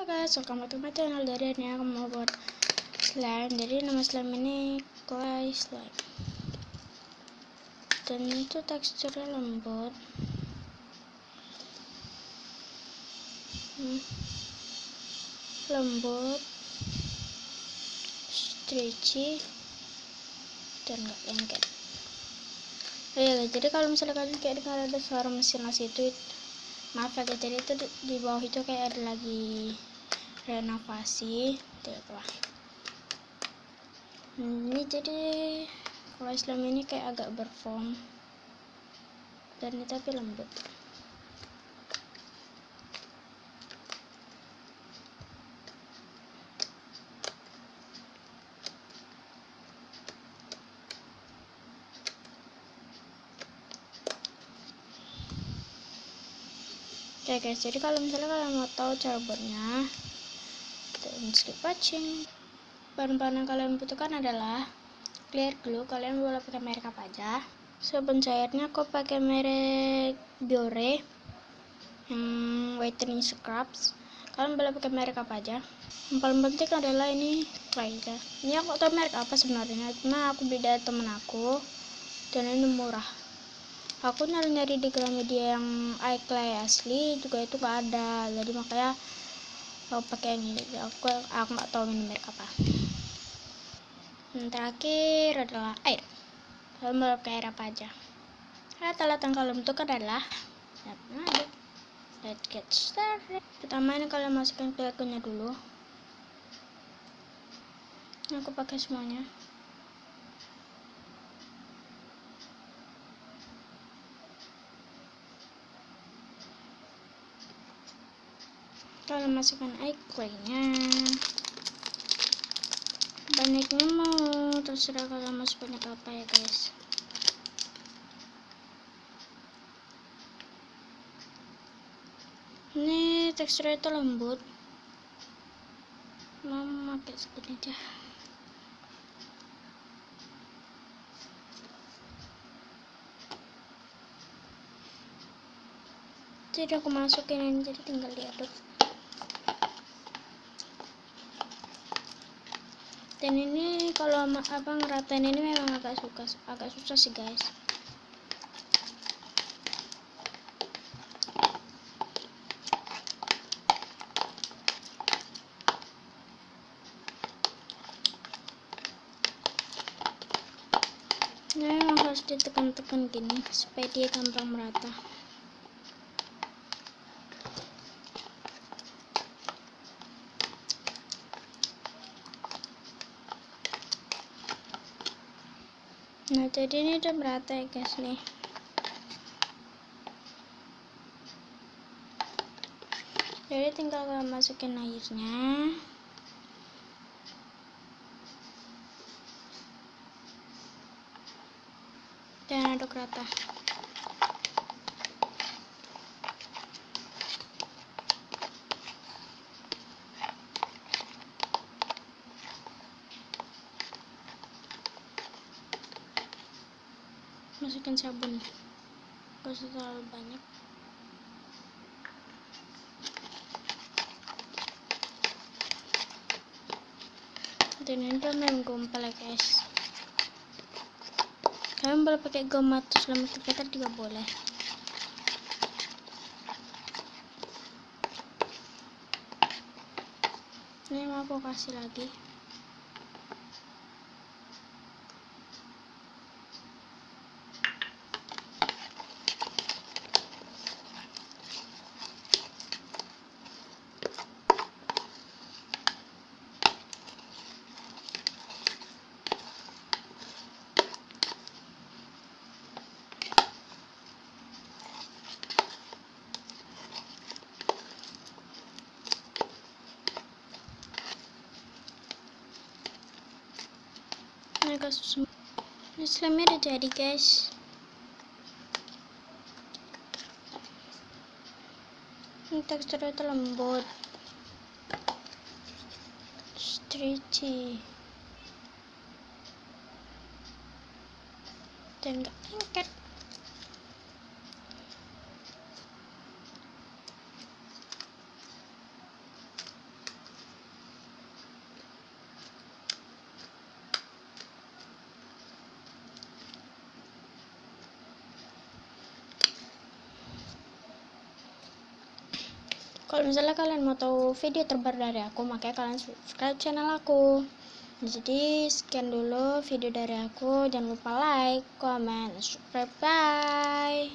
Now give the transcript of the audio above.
guys, welcome back to my channel. Dari ini aku mau buat slime. Jadi nama slime ini clay slime, dan itu teksturnya lembut, stretchy, dan gak lengket. Ya, jadi kalau misalnya kalian kayak dengar ada suara mesin nasi itu, maaf ya guys, jadi itu di bawah itu kayak ada lagi renovasi lah. Ini jadi kalau slime ini kayak agak berfoam dan ini tapi lembut. Oke guys, jadi kalau misalnya kalian mau tahu cara buatnya, don't skip watching. Bahan-bahan yang kalian butuhkan adalah clear glue. Kalian boleh pakai merek apa aja. Sabun cairnya aku pakai merek Biore yang whitening scrubs. Kalian boleh pakai merek apa aja. Yang paling penting adalah ini clay. Ini aku tahu merek apa sebenarnya, cuma aku beli dari temen aku dan ini murah. Aku nyari-nyari di Gramedia yang clay asli juga itu gak ada, jadi makanya aku pakai yang ini. Aku nggak tahu ini merek apa. Yang terakhir adalah air. Kalian mau pakai air apa aja. Alat-alat yang kalian butuhkan adalah let's get started. Pertama ini kalian masukkan ke akunnya dulu. Ini aku pakai semuanya. Kalian masukkan air claynya. Banyaknya mau terserah kalian masuk banyak apa ya guys. Ini teksturnya itu lembut. Mau pakai segini aja. Jadi aku masukin ini, jadi tinggal diaduk. Dan ini kalau abang ngeratain ini memang agak susah sih guys. Ini memang harus ditekan-tekan gini supaya dia gampang merata. Nah, jadi ini udah merata ya guys nih. Jadi tinggal kalian masukin airnya. Dan aduk rata. Masukin sabun, gak usah terlalu banyak. Dan ini udah menggumpal ya guys. Kalian boleh pakai gom atau selama aktivator juga boleh. Ini mau aku kasih lagi. Agak susah. Ini slime udah jadi guys. Ini teksturnya itu lembut, stretchy, dan gak lengket. Kalau misalnya kalian mau tahu video terbaru dari aku, makanya kalian subscribe channel aku. Jadi sekian dulu video dari aku, jangan lupa like, comment, subscribe, bye.